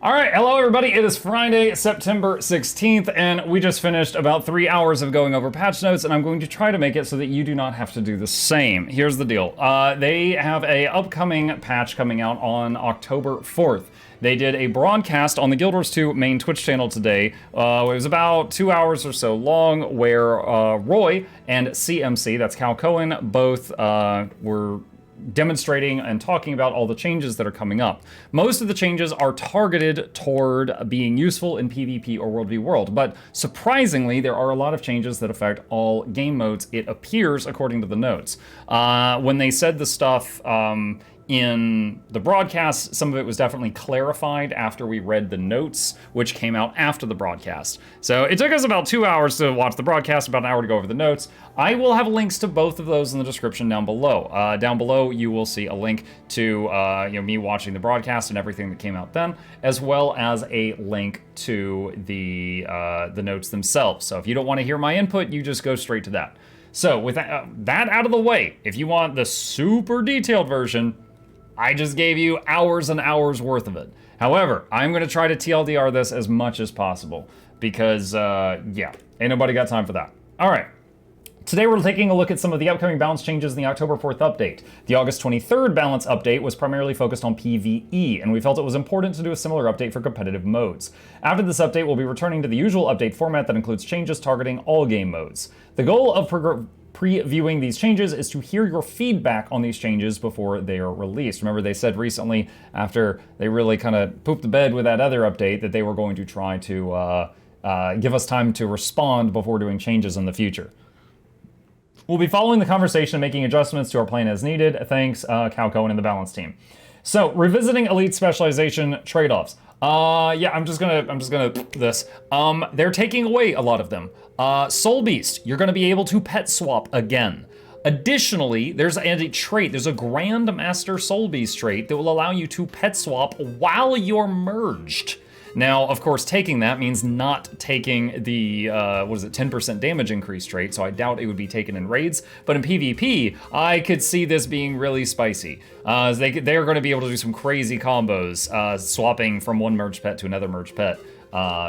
All right, hello everybody. It is Friday, September 16th, and we just finished about 3 hours of going over patch notes, and I'm going to try to make it so that you do not have to do the same. Here's the deal. They have a upcoming patch coming out on October 4th. They did a broadcast on the Guild Wars 2 main Twitch channel today. It was about 2 hours or so long, where Roy and CMC, that's Cal Cohen, both were demonstrating and talking about all the changes that are coming up. Most of the changes are targeted toward being useful in PvP or World v World, but surprisingly, there are a lot of changes that affect all game modes, it appears, according to the notes. When they said the stuff in the broadcast, some of it was definitely clarified after we read the notes, which came out after the broadcast. So it took us about 2 hours to watch the broadcast, about an hour to go over the notes. I will have links to both of those in the description down below. Down below, you will see a link to me watching the broadcast and everything that came out then, as well as a link to the notes themselves. So if you don't want to hear my input, you just go straight to that. So with that out of the way, if you want the super detailed version, I just gave you hours and hours worth of it. However, I'm going to try to TLDR this as much as possible because, yeah, ain't nobody got time for that. All right. Today we're taking a look at some of the upcoming balance changes in the October 4th update. The August 23rd balance update was primarily focused on PvE, and we felt it was important to do a similar update for competitive modes. After this update, we'll be returning to the usual update format that includes changes targeting all game modes. The goal of previewing these changes is to hear your feedback on these changes before they are released. Remember, they said recently, after they really kind of pooped the bed with that other update, that they were going to try to give us time to respond before doing changes in the future. We'll be following the conversation and making adjustments to our plan as needed. Thanks, Cal Cohen and the balance team. So, revisiting elite specialization trade-offs. Yeah, I'm just gonna this. They're taking away a lot of them. Soul Beast, you're gonna be able to pet swap again. Additionally, there's a trait, there's a Grandmaster Soul Beast trait that will allow you to pet swap while you're merged. Now, of course, taking that means not taking the, 10% damage increase trait, so I doubt it would be taken in raids. But in PvP, I could see this being really spicy. They're going to be able to do some crazy combos, swapping from one merged pet to another merged pet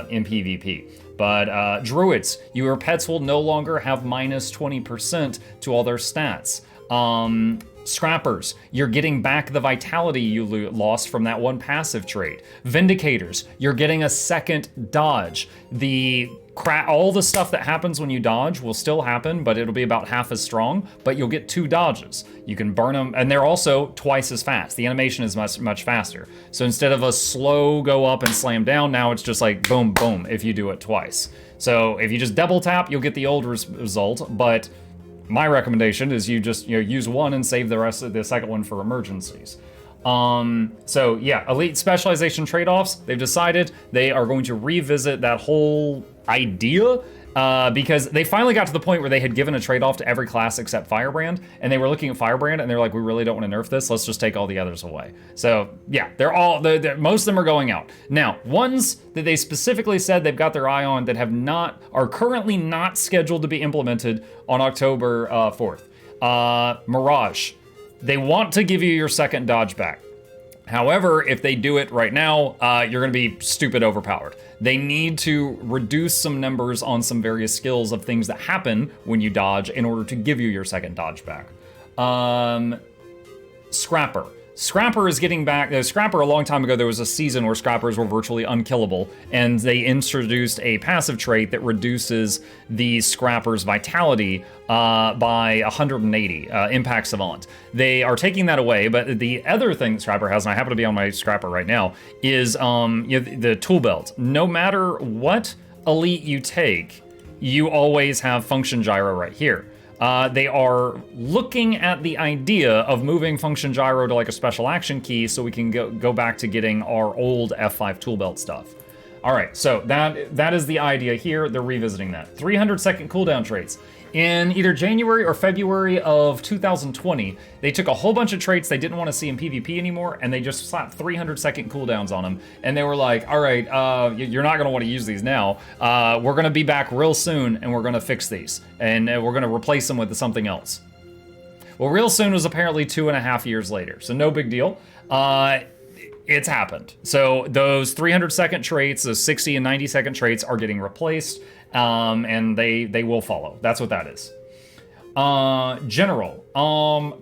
in PvP. But Druids, your pets will no longer have minus 20% to all their stats. Scrappers, you're getting back the vitality you lost from that one passive trait. Vindicators, you're getting a second dodge. All the stuff that happens when you dodge will still happen, but it'll be about half as strong, but you'll get 2 dodges. You can burn them, and they're also twice as fast. The animation is much faster. So instead of a slow go up and slam down, now it's just like boom, boom, if you do it twice. So if you just double tap, you'll get the old result, but my recommendation is you just use one and save the rest of the second one for emergencies. So yeah, elite specialization trade-offs, they've decided they are going to revisit that whole idea because they finally got to the point where they had given a trade-off to every class except Firebrand, and they were looking at Firebrand and they're like, we really don't want to nerf this, let's just take all the others away. So yeah, most of them are going out. Now, ones that they specifically said they've got their eye on that are currently not scheduled to be implemented on October 4th. Mirage. They want to give you your second dodge back. However, if they do it right now, you're gonna be stupid overpowered. They need to reduce some numbers on some various skills of things that happen when you dodge in order to give you your second dodge back. Scrapper. Scrapper is getting back. Scrapper, a long time ago, there was a season where Scrappers were virtually unkillable, and they introduced a passive trait that reduces the Scrapper's vitality by 180, Impact Savant. They are taking that away, but the other thing that Scrapper has, and I happen to be on my Scrapper right now, is the tool belt. No matter what elite you take, you always have function gyro right here. They are looking at the idea of moving function gyro to like a special action key so we can go back to getting our old F5 tool belt stuff. All right, so that is the idea here. They're revisiting that. 300-second cooldown traits. In either January or February of 2020, they took a whole bunch of traits they didn't want to see in PvP anymore, and they just slapped 300-second cooldowns on them. And they were like, all right, you're not going to want to use these now. We're going to be back real soon, and we're going to fix these. And we're going to replace them with something else. Well, real soon was apparently 2.5 years later, so no big deal. It's happened. So those 300-second traits, those 60 and 90-second traits are getting replaced, and they will follow. That's what that is. General,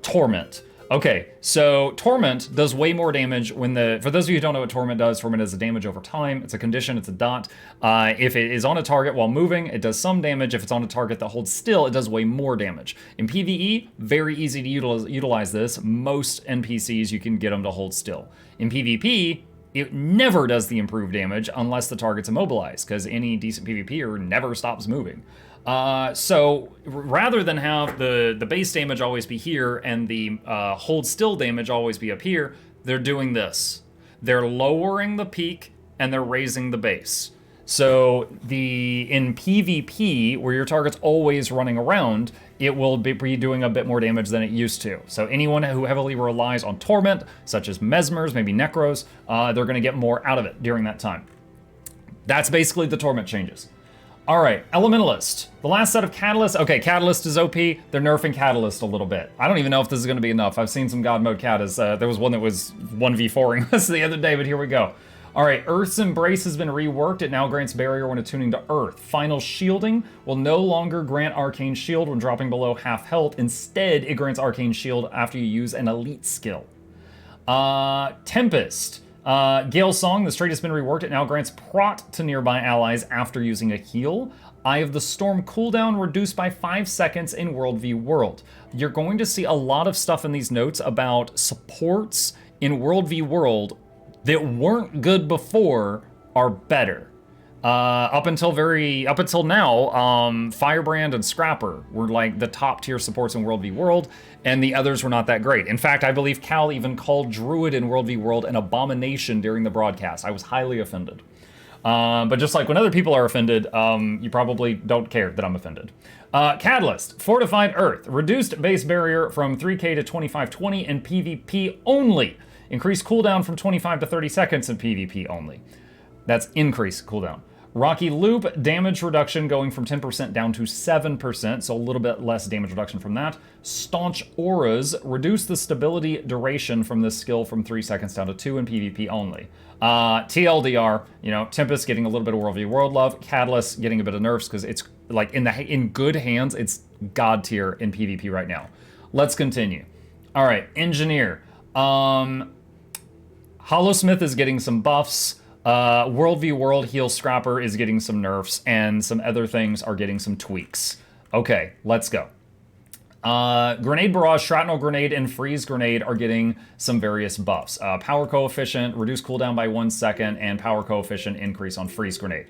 Torment. Okay, so Torment does way more damage when for those of you who don't know what Torment does, Torment is a damage over time. It's a condition, it's a dot. If it is on a target while moving, it does some damage. If it's on a target that holds still, it does way more damage. In PvE, very easy to utilize this. Most NPCs, you can get them to hold still. In PvP, it never does the improved damage unless the target's immobilized, because any decent PvPer never stops moving. So rather than have the base damage always be here and the hold still damage always be up here, they're doing this. They're lowering the peak and they're raising the base. So in PvP, where your target's always running around, it will be doing a bit more damage than it used to. So anyone who heavily relies on Torment, such as Mesmers, maybe Necros, they're going to get more out of it during that time. That's basically the Torment changes. All right, Elementalist. The last set of Catalyst. Okay, Catalyst is OP. They're nerfing Catalyst a little bit. I don't even know if this is going to be enough. I've seen some God mode Catas. There was one that was 1v4ing us the other day, but here we go. All right, Earth's Embrace has been reworked. It now grants barrier when attuning to Earth. Final Shielding will no longer grant Arcane Shield when dropping below half health. Instead, it grants Arcane Shield after you use an elite skill. Tempest. Gale Song, this trait has been reworked. It now grants prot to nearby allies after using a heal. Eye of the Storm cooldown reduced by 5 seconds in World v World. You're going to see a lot of stuff in these notes about supports in World v World that weren't good before are better. Up until now, Firebrand and Scrapper were like the top tier supports in World v World, and the others were not that great. In fact, I believe Cal even called Druid in World v World an abomination during the broadcast. I was highly offended. But just like when other people are offended, you probably don't care that I'm offended. Catalyst, Fortified Earth, reduced base barrier from 3k to 2520 in PvP only. Increased cooldown from 25 to 30 seconds in PvP only. That's increased cooldown. Rocky Loop, damage reduction going from 10% down to 7%, so a little bit less damage reduction from that. Staunch Auras, reduce the stability duration from this skill from 3 seconds down to 2 in PvP only. TLDR, Tempest getting a little bit of World v World love. Catalyst getting a bit of nerfs because it's like in good hands, it's god tier in PvP right now. Let's continue. All right, Engineer. Hollowsmith is getting some buffs. World v World Heal Scrapper is getting some nerfs, and some other things are getting some tweaks. Okay, let's go. Grenade Barrage, Shrapnel Grenade, and Freeze Grenade are getting some various buffs. Power Coefficient, reduce cooldown by 1 second, and Power Coefficient increase on Freeze Grenade.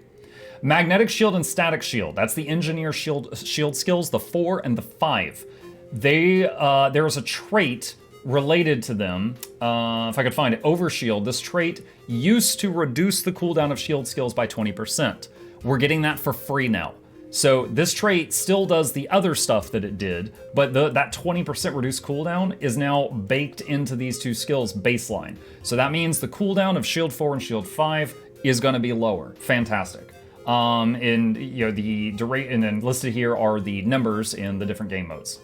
Magnetic Shield and Static Shield, that's the Engineer shield skills, the 4 and the 5. There is a trait related to them, if I could find it, Overshield. This trait used to reduce the cooldown of shield skills by 20%. We're getting that for free now. So this trait still does the other stuff that it did, but that 20% reduced cooldown is now baked into these two skills baseline. So that means the cooldown of Shield 4 and Shield 5 is going to be lower. Fantastic. And then listed here are the numbers in the different game modes.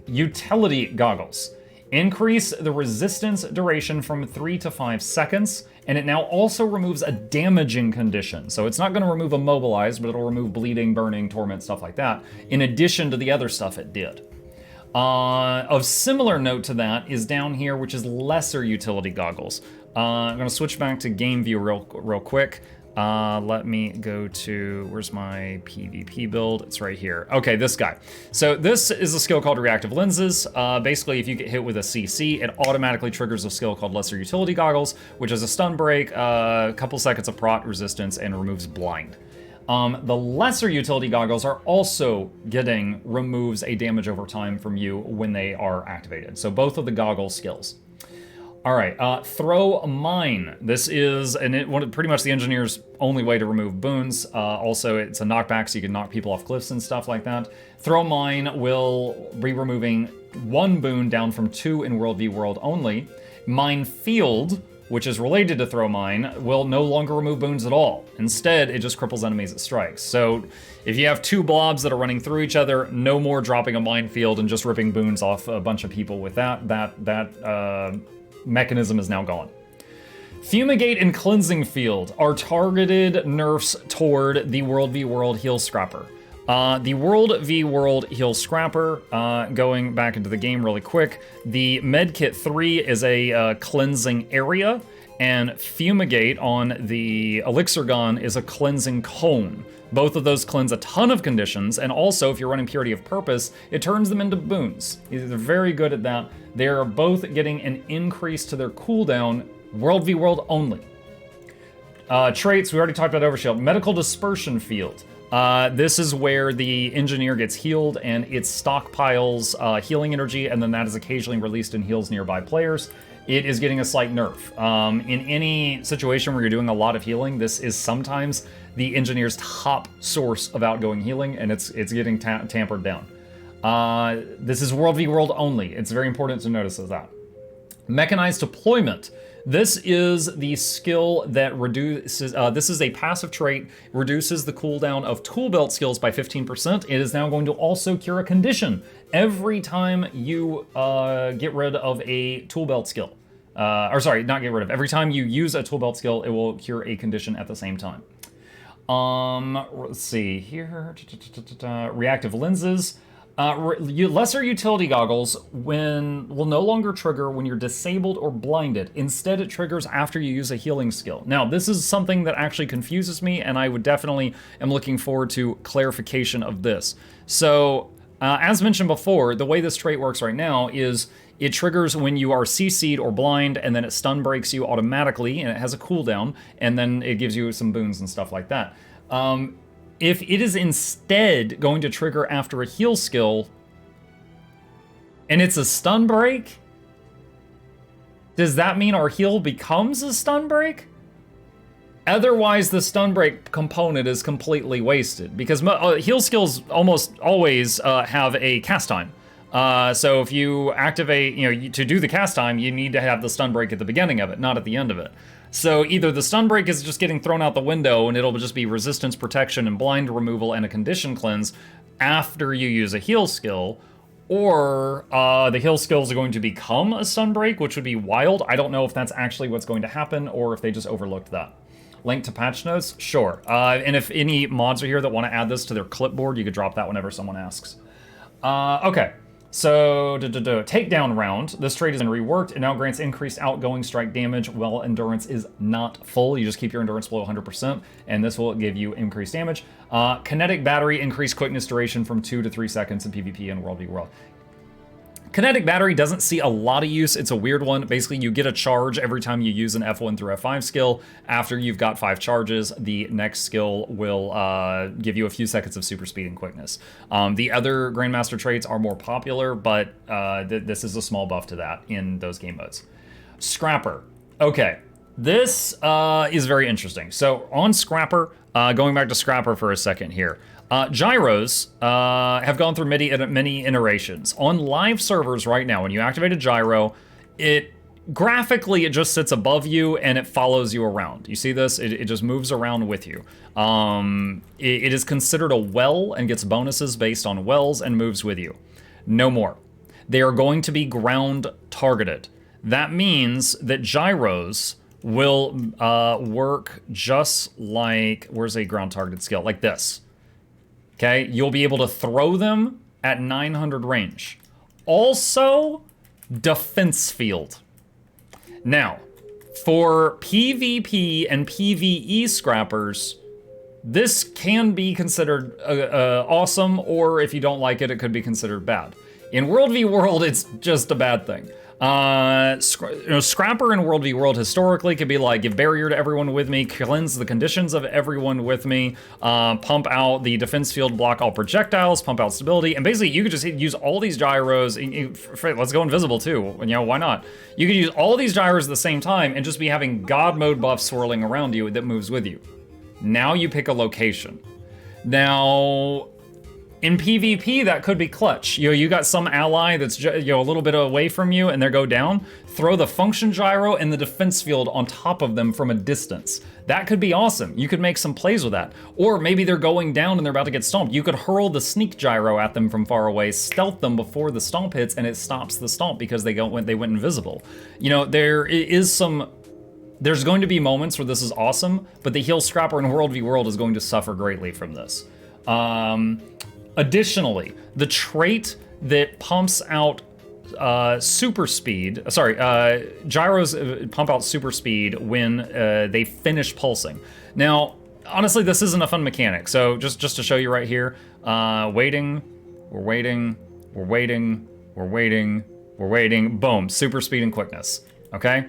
Utility Goggles. Increase the resistance duration from 3 to 5 seconds, and it now also removes a damaging condition. So it's not going to remove Immobilized, but it'll remove bleeding, burning, torment, stuff like that, in addition to the other stuff it did. Of similar note to that is down here, which is Lesser Utility Goggles. I'm going to switch back to game view real quick. Let me go to, where's my PvP build? It's right here. Okay, this guy. So this is a skill called Reactive Lenses. Basically, if you get hit with a CC, it automatically triggers a skill called Lesser Utility Goggles, which is a stun break, a couple seconds of prot resistance, and removes blind. The Lesser Utility Goggles are also removes a damage over time from you when they are activated. So both of the goggle skills. All right, Throw Mine. This is pretty much the Engineer's only way to remove boons. Also, it's a knockback, so you can knock people off cliffs and stuff like that. Throw Mine will be removing 1 boon down from 2 in World v World only. Mine Field, which is related to Throw Mine, will no longer remove boons at all. Instead, it just cripples enemies it strikes. So if you have 2 blobs that are running through each other, no more dropping a minefield and just ripping boons off a bunch of people with that mechanism is now gone. Fumigate and Cleansing Field are targeted nerfs toward the World v World Heal Scrapper. The World v World Heal Scrapper, going back into the game really quick, the Medkit 3 is a cleansing area, and Fumigate on the Elixir Gun is a cleansing cone. Both of those cleanse a ton of conditions, and also if you're running Purity of Purpose, it turns them into boons. They're very good at that. They're both getting an increase to their cooldown, World v World only. Traits, we already talked about Overshield. Medical Dispersion Field. This is where the engineer gets healed and it stockpiles healing energy, and then that is occasionally released and heals nearby players. It is getting a slight nerf. In any situation where you're doing a lot of healing, this is sometimes the engineer's top source of outgoing healing, and it's getting tampered down. This is World v World only. It's very important to notice that. Mechanized Deployment. This is the skill that reduces, this is a passive trait, reduces the cooldown of tool belt skills by 15%. It is now going to also cure a condition every time you get rid of a tool belt skill. Or sorry, not get rid of. Every time you use a tool belt skill, it will cure a condition at the same time. Let's see here. Reactive lenses. Lesser utility goggles will no longer trigger when you're disabled or blinded. Instead, it triggers after you use a healing skill. Now, this is something that actually confuses me, and I would definitely am looking forward to clarification of this. So, as mentioned before, the way this trait works right now is it triggers when you are CC'd or blind, and then it stun breaks you automatically, and it has a cooldown, and then it gives you some boons and stuff like that. If it is instead going to trigger after a heal skill, and it's a stun break, does that mean our heal becomes a stun break? Otherwise, the stun break component is completely wasted, because heal skills almost always have a cast time. So if you activate, to do the cast time, you need to have the stun break at the beginning of it, not at the end of it. So either the stun break is just getting thrown out the window and it'll just be resistance, protection, and blind removal and a condition cleanse after you use a heal skill, or the heal skills are going to become a stun break, which would be wild. I don't know if that's actually what's going to happen or if they just overlooked that. Link to patch notes? Sure. And if any mods are here that want to add this to their clipboard, you could drop that whenever someone asks. Okay. So, takedown round. This trait is reworked. It now grants increased outgoing strike damage while endurance is not full. You just keep your endurance below 100%, and this will give you increased damage. Kinetic battery, increased quickness duration from 2 to 3 seconds in PvP and World v World. Kinetic battery doesn't see a lot of use. It's a weird one. Basically, you get a charge every time you use an F1 through F5 skill. After you've got 5 charges, the next skill will give you a few seconds of super speed and quickness. The other Grandmaster traits are more popular, but this is a small buff to that in those game modes. Scrapper. Okay, this is very interesting. So on Scrapper, going back to Scrapper for a second here. Gyros have gone through many iterations. On live servers right now, when you activate a gyro, graphically it just sits above you and it follows you around. You see this? It just moves around with you. It is considered a well and gets bonuses based on wells and moves with you. No more. They are going to be ground targeted. That means that gyros will work just like, where's a ground targeted skill? Like this. Okay, you'll be able to throw them at 900 range. Also, defense field. Now, for PvP and PvE scrappers, this can be considered awesome, or if you don't like it, it could be considered bad. In World v World, it's just a bad thing. Scrapper in World v World historically could be like, give barrier to everyone with me, cleanse the conditions of everyone with me, pump out the defense field, block all projectiles, pump out stability, and basically you could just use all these gyros. Let's go invisible too, why not? You could use all these gyros at the same time and just be having God mode buffs swirling around you that moves with you. Now you pick a location. Now, In PvP, that could be clutch. You got some ally that's a little bit away from you and they go down. Throw the function gyro and the defense field on top of them from a distance. That could be awesome. You could make some plays with that. Or maybe they're going down and they're about to get stomped. You could hurl the sneak gyro at them from far away, stealth them before the stomp hits, and it stops the stomp because they went invisible. There's going to be moments where this is awesome, but the heal scrapper in World v World is going to suffer greatly from this. Additionally, the trait that pumps out super speed, gyros pump out super speed when they finish pulsing. Now, honestly, this isn't a fun mechanic, so just to show you right here, waiting, boom, super speed and quickness, okay?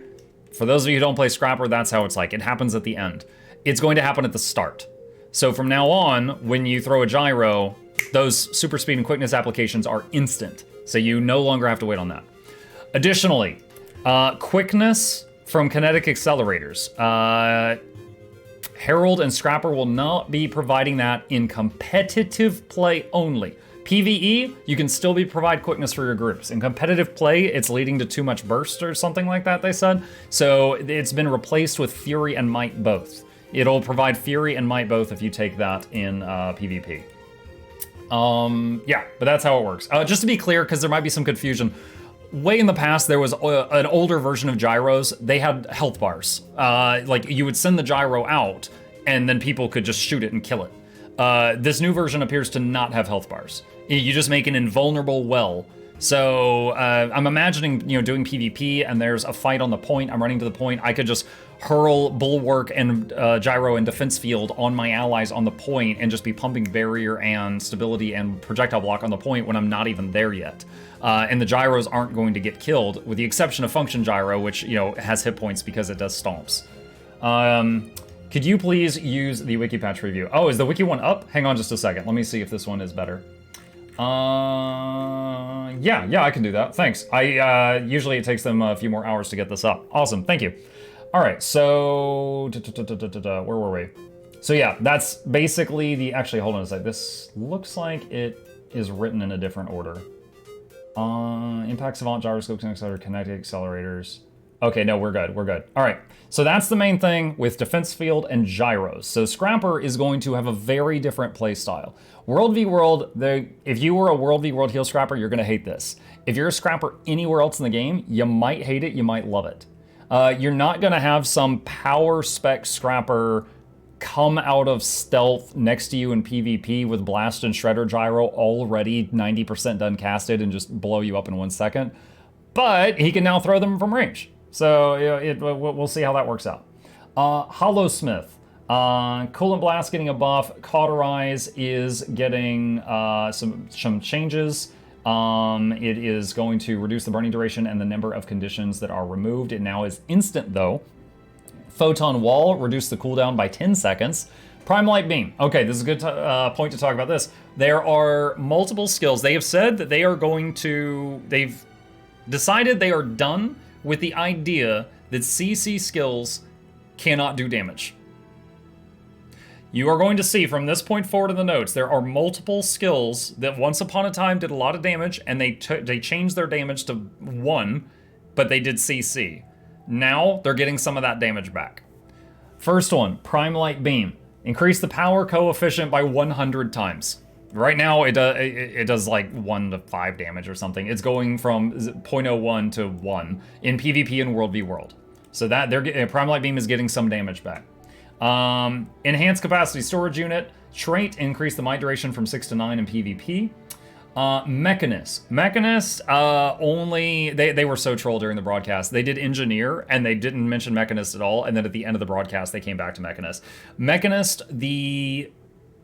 For those of you who don't play Scrapper, that's how it's like. It happens at the end. It's going to happen at the start. So from now on, when you throw a gyro, those super speed and quickness applications are instant. So you no longer have to wait on that. Additionally, quickness from kinetic accelerators. Herald and Scrapper will not be providing that in competitive play only. PvE, you can still provide quickness for your groups. In competitive play, it's leading to too much burst or something like that, they said. So it's been replaced with Fury and Might both. It'll provide Fury and Might both if you take that in PvP. Yeah, but that's how it works. Just to be clear, because there might be some confusion, way in the past, there was an older version of gyros. They had health bars. Like, you would send the gyro out, and then people could just shoot it and kill it. This new version appears to not have health bars. You just make an invulnerable well. So I'm imagining, doing PvP, and there's a fight on the point. I'm running to the point. I could just hurl Bulwark and Gyro and Defense Field on my allies on the point and just be pumping Barrier and Stability and Projectile Block on the point when I'm not even there yet. And the Gyros aren't going to get killed, with the exception of Function Gyro, which, has hit points because it does stomps. Could you please use the wiki patch review? Oh, is the wiki one up? Hang on just a second. Let me see if this one is better. Yeah, I can do that. Thanks. Usually it takes them a few more hours to get this up. Awesome, thank you. All right, so where were we? So yeah, that's basically actually, hold on a sec. This looks like it is written in a different order. Impact Savant, Gyroscope, Accelerator, Kinetic Accelerators. Okay, no, we're good. All right, so that's the main thing with Defense Field and Gyros. So Scrapper is going to have a very different play style. World v World, if you were a World v World heal Scrapper, you're gonna hate this. If you're a Scrapper anywhere else in the game, you might hate it, you might love it. You're not gonna have some power spec Scrapper come out of stealth next to you in PvP with Blast and Shredder Gyro already 90% done casted and just blow you up in 1 second. But he can now throw them from range. So we'll see how that works out. Hollow Smith. Coolant Blast getting a buff. Cauterize is getting some changes. It is going to reduce the burning duration and the number of conditions that are removed. It now is instant though. Photon Wall, reduce the cooldown by 10 seconds. Prime Light Beam. Okay, this is a good point to talk about this. There are multiple skills. They have said that they've decided they are done with the idea that CC skills cannot do damage. You are going to see from this point forward in the notes, there are multiple skills that once upon a time did a lot of damage, and they changed their damage to 1, but they did CC. Now, they're getting some of that damage back. First one, Prime Light Beam. Increase the power coefficient by 100 times. Right now, it does like 1 to 5 damage or something. It's going from 0.01 to 1 in PvP and World v World. So that Prime Light Beam is getting some damage back. Enhanced Capacity Storage Unit. Trait, increase the might duration from 6 to 9 in PvP. Mechanist. Mechanist, they were so trolled during the broadcast. They did Engineer, and they didn't mention Mechanist at all, and then at the end of the broadcast, they came back to Mechanist. Mechanist, the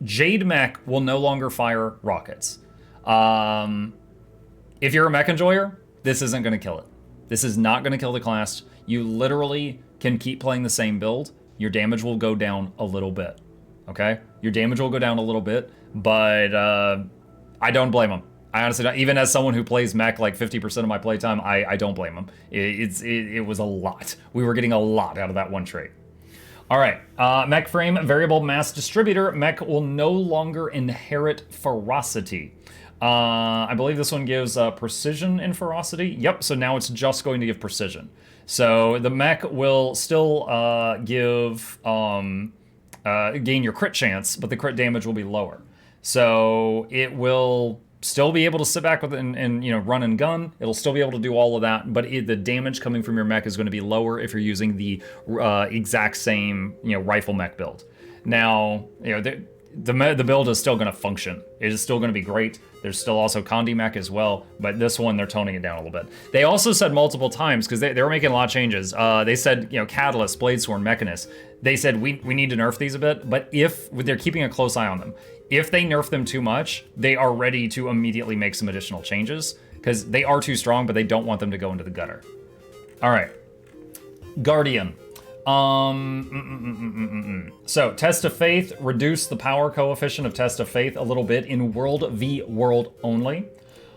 Jade Mech will no longer fire rockets. If you're a mech enjoyer, this isn't going to kill it. This is not going to kill the class. You literally can keep playing the same build. Your damage will go down a little bit, okay? Your damage will go down a little bit, but I don't blame them. I honestly don't. Even as someone who plays mech like 50% of my playtime, I don't blame them. It was a lot. We were getting a lot out of that one trait. All right, mech frame variable mass distributor. Mech will no longer inherit ferocity. I believe this one gives precision and ferocity. Yep, so now it's just going to give precision. So the mech will still gain your crit chance, but the crit damage will be lower. So it will still be able to sit back with and run and gun. It'll still be able to do all of that, but the damage coming from your mech is going to be lower if you're using the exact same rifle mech build. Now the build is still going to function. It is still going to be great. There's still also Condi mech as well, but this one they're toning it down a little bit. They also said multiple times, because they were making a lot of changes. They said Catalyst, Bladesworn, Mechanist. They said we need to nerf these a bit, but if they're keeping a close eye on them. If they nerf them too much, they are ready to immediately make some additional changes, because they are too strong, but they don't want them to go into the gutter. All right, Guardian. So Test of Faith, reduce the power coefficient of Test of Faith a little bit in World v World only.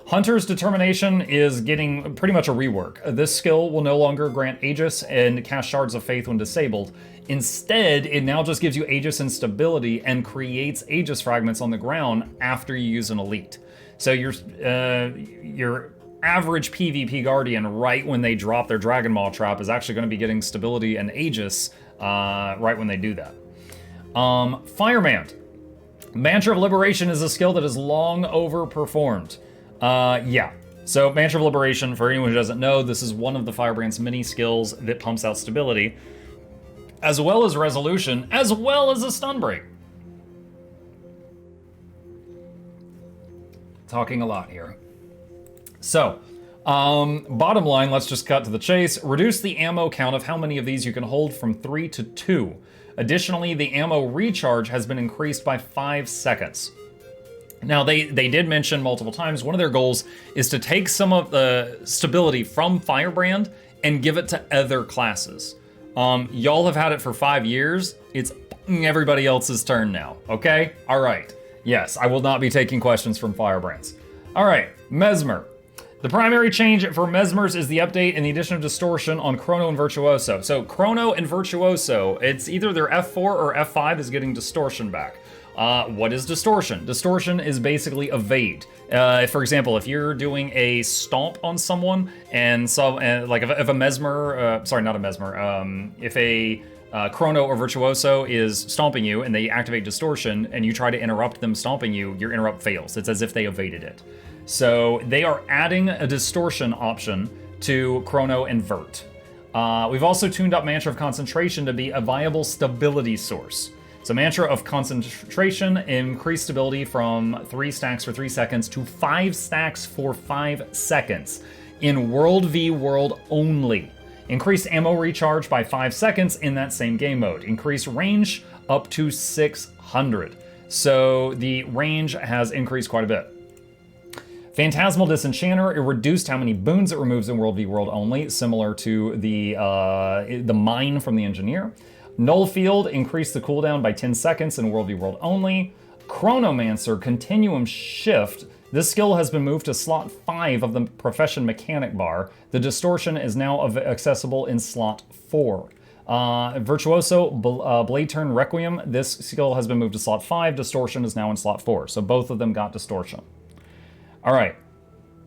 Hunter's Determination is getting pretty much a rework. This skill will no longer grant Aegis and cast Shards of Faith when disabled. Instead, it now just gives you Aegis and stability and creates Aegis fragments on the ground after you use an elite. So your average PvP Guardian, right when they drop their Dragon Maw trap, is actually going to be getting stability and Aegis right when they do that. Fireman. Mantra of Liberation is a skill that is long overperformed. Yeah. So Mantra of Liberation, for anyone who doesn't know, this is one of the Firebrand's many skills that pumps out stability, as well as resolution, as well as a stun break. Talking a lot here. So, bottom line, let's just cut to the chase. Reduce the ammo count of how many of these you can hold from 3 to 2. Additionally, the ammo recharge has been increased by 5 seconds. Now, they did mention multiple times, one of their goals is to take some of the stability from Firebrand and give it to other classes. Y'all have had it for 5 years. It's everybody else's turn now, okay? All right. Yes, I will not be taking questions from Firebrands. All right, Mesmer. The primary change for Mesmers is the update and the addition of Distortion on Chrono and Virtuoso. So Chrono and Virtuoso, it's either their F4 or F5 is getting Distortion back. What is Distortion? Distortion is basically evade. For example, if you're doing a stomp on someone, and so like if a Mesmer, sorry, not a Mesmer, if a Chrono or Virtuoso is stomping you and they activate Distortion and you try to interrupt them stomping you, your interrupt fails. It's as if they evaded it. So they are adding a Distortion option to Chrono and Vert. We've also tuned up Mantra of Concentration to be a viable stability source. So Mantra of Concentration increased stability from 3 stacks for 3 seconds to 5 stacks for 5 seconds in World v World only. Increased ammo recharge by 5 seconds in that same game mode. Increased range up to 600. So the range has increased quite a bit. Phantasmal Disenchanter, it reduced how many boons it removes in World v World only, similar to the mine from the Engineer. Null Field increased the cooldown by 10 seconds in World v World only. Chronomancer, Continuum Shift, this skill has been moved to slot 5 of the Profession Mechanic bar. The Distortion is now accessible in slot 4. Virtuoso, Blade Turn Requiem, this skill has been moved to slot 5. Distortion is now in slot 4. So both of them got Distortion. All right,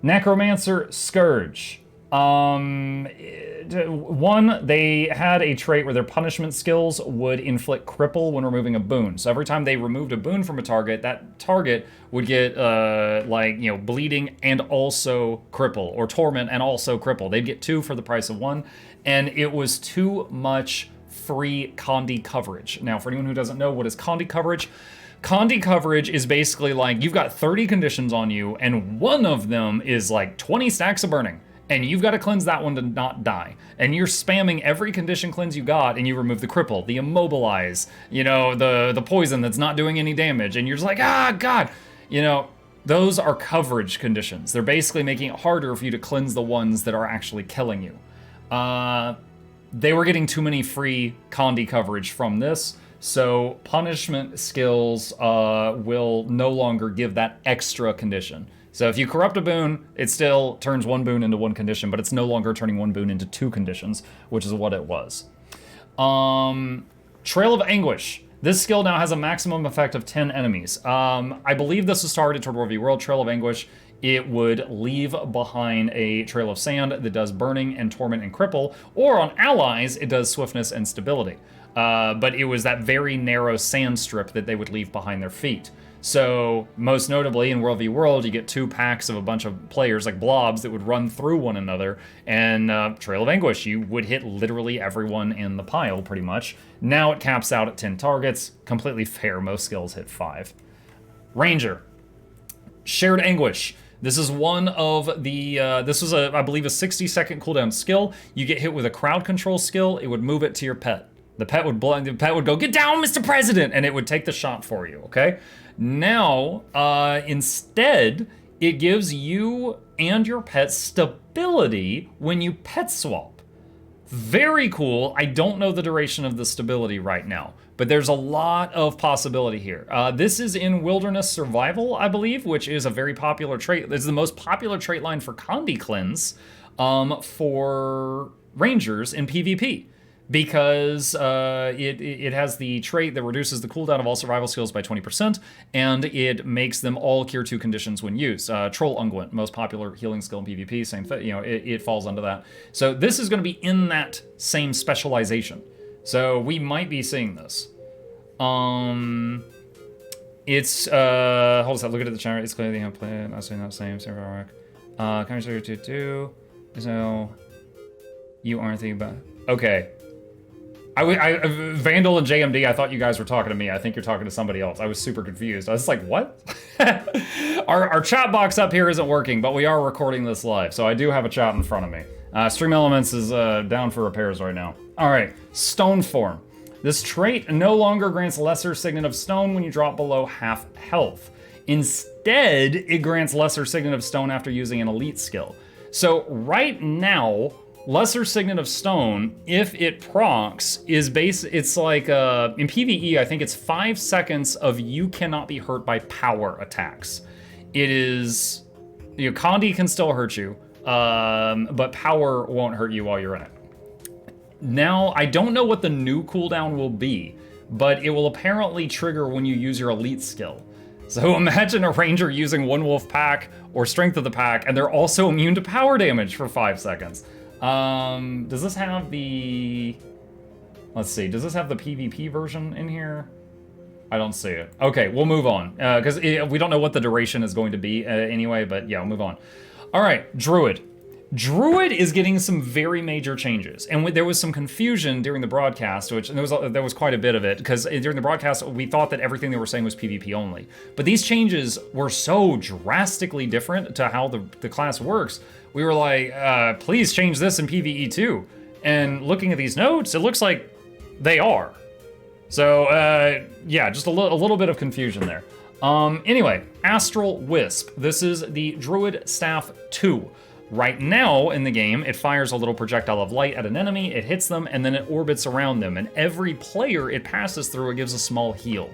Necromancer, Scourge. One, they had a trait where their punishment skills would inflict cripple when removing a boon. So every time they removed a boon from a target, that target would get bleeding and also cripple, or torment and also cripple. They'd get 2 for the price of 1, and it was too much free Condi coverage. Now, for anyone who doesn't know, what is Condi coverage? Condi coverage is basically like you've got 30 conditions on you, and one of them is like 20 stacks of burning. And you've got to cleanse that one to not die. And you're spamming every condition cleanse you got, and you remove the cripple, the immobilize, the poison that's not doing any damage, and you're just like, ah, God. Those are coverage conditions. They're basically making it harder for you to cleanse the ones that are actually killing you. They were getting too many free Condi coverage from this, so punishment skills will no longer give that extra condition. So if you corrupt a boon, it still turns 1 boon into 1 condition, but it's no longer turning 1 boon into 2 conditions, which is what it was. Trail of Anguish. This skill now has a maximum effect of 10 enemies. I believe this was targeted toward World v. World. Trail of Anguish, it would leave behind a trail of sand that does burning and torment and cripple, or on allies, it does swiftness and stability. But it was that very narrow sand strip that they would leave behind their feet. So, most notably, in World v. World, you get 2 packs of a bunch of players, like blobs, that would run through one another, and Trail of Anguish, you would hit literally everyone in the pile, pretty much. Now it caps out at 10 targets. Completely fair, most skills hit 5. Ranger. Shared Anguish. This is one of the, this was, I believe, a 60-second cooldown skill. You get hit with a crowd control skill, it would move it to your pet. The pet would go, "Get down, Mr. President!" and it would take the shot for you, okay? Now, instead, it gives you and your pet stability when you pet swap. Very cool. I don't know the duration of the stability right now, but there's a lot of possibility here. This is in Wilderness Survival, I believe, which is a very popular trait. It's the most popular trait line for Condi Cleanse for Rangers in PvP. Because it has the trait that reduces the cooldown of all survival skills by 20%, and it makes them all Cure 2 conditions when used. Troll Unguent, most popular healing skill in PvP, same thing, you know, it falls under that. So this is going to be in that same specialization. So we might be seeing this. It's, hold on a sec, look at the chart, it's clearly how played, I say not same, server arc. Conversation 2-2, so you aren't thinking about, okay. Vandal and JMD, I thought you guys were talking to me. I think you're talking to somebody else. I was super confused. I was like, what? Our chat box up here isn't working, but we are recording this live, so I do have a chat in front of me. Stream Elements is down for repairs right now. All right, Stone Form. This trait no longer grants lesser Signet of Stone when you drop below half health. Instead, it grants lesser Signet of Stone after using an elite skill. So right now, Lesser Signet of Stone, if it procs, is it's like, in PvE, I think it's 5 seconds of you cannot be hurt by power attacks. It is, you know, Condi can still hurt you, but power won't hurt you while you're in it. Now, I don't know what the new cooldown will be, but it will apparently trigger when you use your elite skill. So imagine a ranger using One Wolf Pack or Strength of the Pack, and they're also immune to power damage for 5 seconds. Does this have the... Let's see, does this have the PvP version in here? I don't see it. Okay, we'll move on, because we don't know what the duration is going to be anyway, but yeah, we'll move on. All right, Druid. Druid is getting some very major changes, and there was some confusion during the broadcast, which there was quite a bit of it, because during the broadcast we thought that everything they were saying was PvP only. But these changes were so drastically different to how the class works. We were like, please change this in PvE too. And looking at these notes, it looks like they are. So yeah, just a little bit of confusion there. Anyway, Astral Wisp. This is the Druid Staff 2. Right now in the game, it fires a little projectile of light at an enemy, it hits them, and then it orbits around them. And every player it passes through, it gives a small heal.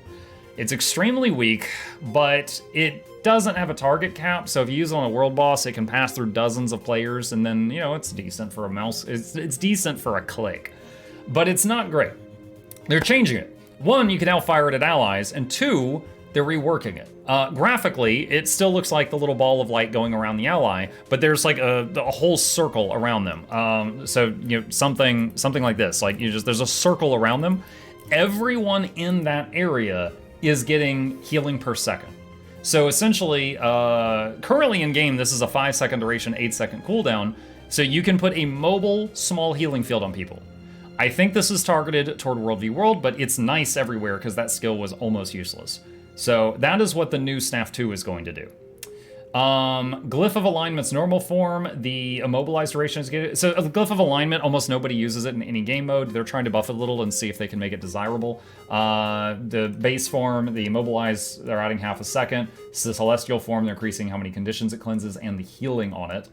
It's extremely weak, but it doesn't have a target cap, so if you use it on a world boss, it can pass through dozens of players, and then, you know, it's decent for a mouse. It's decent for a click, but it's not great. They're changing it. 1, you can now fire it at allies, and 2, they're reworking it. Graphically, it still looks like the little ball of light going around the ally, but there's like a whole circle around them. So, you know, something like this, like there's a circle around them. Everyone in that area is getting healing per second. So essentially, currently in game, this is a 5-second duration, 8-second cooldown. So you can put a mobile small healing field on people. I think this is targeted toward World v World, but it's nice everywhere because that skill was almost useless. So that is what the new Staff 2 is going to do. Glyph of Alignment's normal form, the immobilized duration is good. So the Glyph of Alignment, almost nobody uses it in any game mode. They're trying to buff it a little and see if they can make it desirable. The base form, the immobilized, they're adding half a second. So the Celestial form, they're increasing how many conditions it cleanses and the healing on it.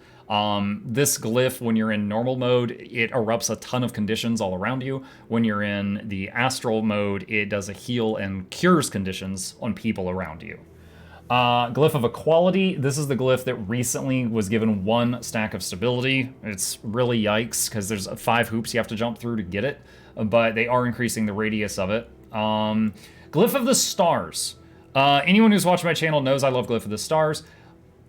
This glyph, when you're in normal mode, it erupts a ton of conditions all around you. When you're in the astral mode, it does a heal and cures conditions on people around you. Glyph of Equality. This is the glyph that recently was given 1 stack of stability. It's really yikes because there's 5 hoops you have to jump through to get it, but they are increasing the radius of it. Glyph of the Stars. Anyone who's watched my channel knows I love Glyph of the Stars.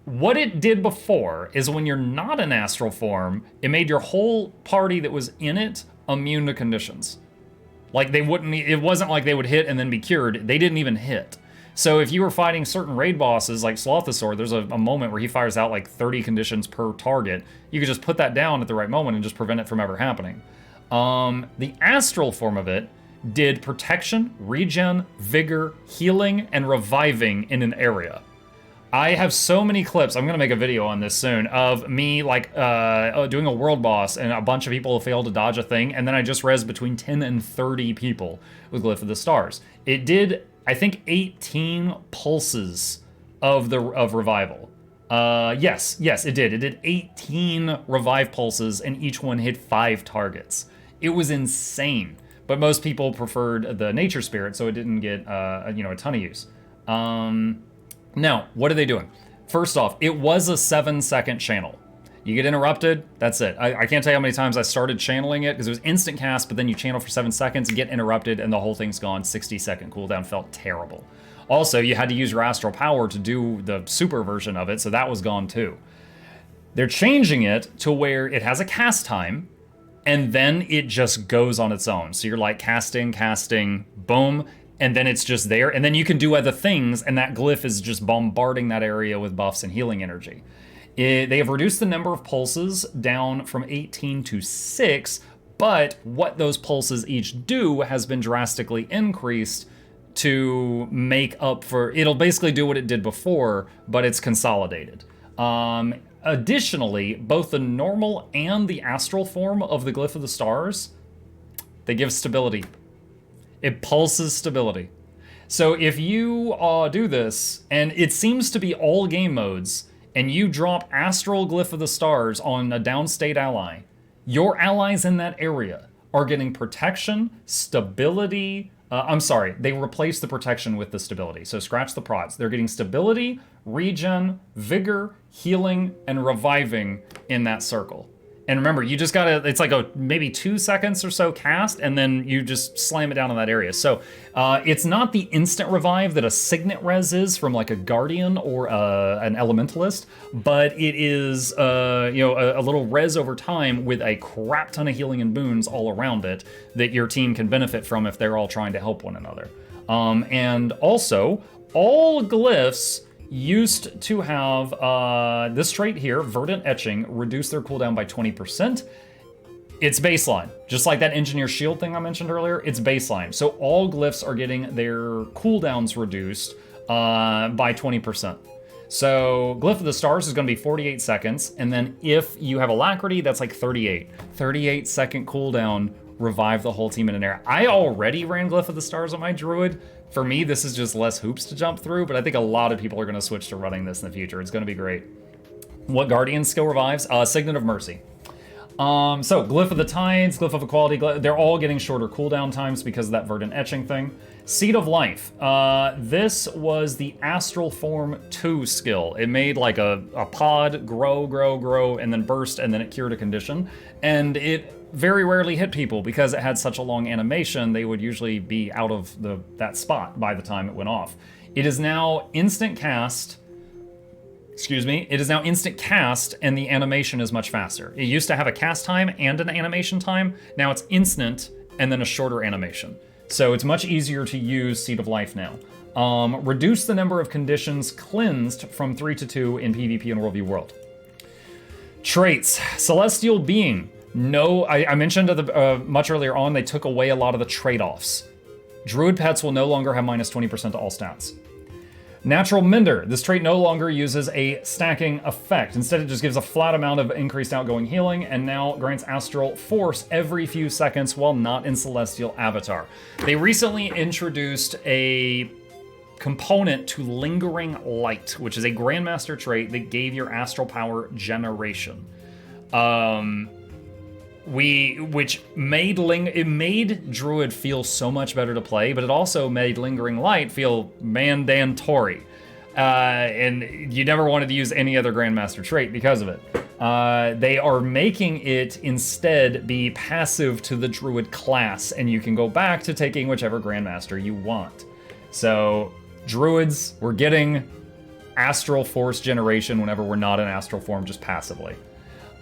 What it did before is when you're not in astral form, it made your whole party that was in it immune to conditions. Like they wouldn't, it wasn't like they would hit and then be cured. They didn't even hit. So if you were fighting certain raid bosses like Slothosaur, there's a moment where he fires out like 30 conditions per target. You could just put that down at the right moment and just prevent it from ever happening. The astral form of it did protection, regen, vigor, healing, and reviving in an area. I have so many clips, I'm gonna make a video on this soon, of me like doing a world boss and a bunch of people failed to dodge a thing, and then I just res between 10 and 30 people with Glyph of the Stars. It did, I think, 18 pulses of revival. Yes, it did. It did 18 revive pulses, and each one hit 5 targets. It was insane, but most people preferred the Nature Spirit, so it didn't get a ton of use. Now, what are they doing? First off, it was a 7-second channel. You get interrupted, that's it. I can't tell you how many times I started channeling it because it was instant cast, but then you channel for 7 seconds and get interrupted and the whole thing's gone. 60-second cooldown felt terrible. Also, you had to use your astral power to do the super version of it, so that was gone too. They're changing it to where it has a cast time, and then it just goes on its own. So you're like casting, boom, and then it's just there, and then you can do other things, and that glyph is just bombarding that area with buffs and healing energy. They have reduced the number of pulses down from 18 to 6, but what those pulses each do has been drastically increased to make up for, it'll basically do what it did before, but it's consolidated. Additionally, both the normal and the astral form of the Glyph of the Stars, they give stability. It pulses stability. So if you do this, and it seems to be all game modes, and you drop Astral Glyph of the Stars on a downstate ally, your allies in that area are getting protection, stability. They replace the protection with the stability. So scratch the prods. They're getting stability, regen, vigor, healing, and reviving in that circle. And remember, you just gotta, it's like a maybe 2 seconds or so cast, and then you just slam it down in that area. So it's not the instant revive that a Signet res is from like a Guardian or an Elementalist, but it is a little res over time with a crap ton of healing and boons all around it that your team can benefit from if they're all trying to help one another. And also, all glyphs used to have this trait here, Verdant Etching, reduce their cooldown by 20%. It's baseline. Just like that Engineer Shield thing I mentioned earlier, it's baseline. So all glyphs are getting their cooldowns reduced by 20%. So Glyph of the Stars is going to be 48 seconds, and then if you have Alacrity, that's like 38. 38 second cooldown, revive the whole team in an area. I already ran Glyph of the Stars on my Druid. For me, this is just less hoops to jump through, but I think a lot of people are going to switch to running this in the future. It's going to be great. What Guardian skill revives? Signet of Mercy. So Glyph of the Tides, Glyph of Equality, they're all getting shorter cooldown times because of that Verdant Etching thing. Seed of Life. This was the Astral Form 2 skill. It made like a pod grow, and then burst, and then it cured a condition. And it very rarely hit people because it had such a long animation. They would usually be out of that spot by the time it went off. It is now instant cast. Excuse me. It is now instant cast, and the animation is much faster. It used to have a cast time and an animation time. Now it's instant and then a shorter animation. So it's much easier to use Seed of Life now. Reduce the number of conditions cleansed from 3 to 2 in PvP and Worldview World. Traits. Celestial Being. No, I mentioned much earlier on, they took away a lot of the trade-offs. Druid pets will no longer have minus 20% to all stats. Natural Mender. This trait no longer uses a stacking effect. Instead, it just gives a flat amount of increased outgoing healing, and now grants Astral Force every few seconds while not in Celestial Avatar. They recently introduced a component to Lingering Light, which is a Grandmaster trait that gave your Astral Power generation. Which made Druid feel so much better to play, but it also made Lingering Light feel mandatory. And you never wanted to use any other Grandmaster trait because of it. They are making it instead be passive to the Druid class, and you can go back to taking whichever Grandmaster you want. So, Druids, we're getting Astral Force generation whenever we're not in Astral form, just passively.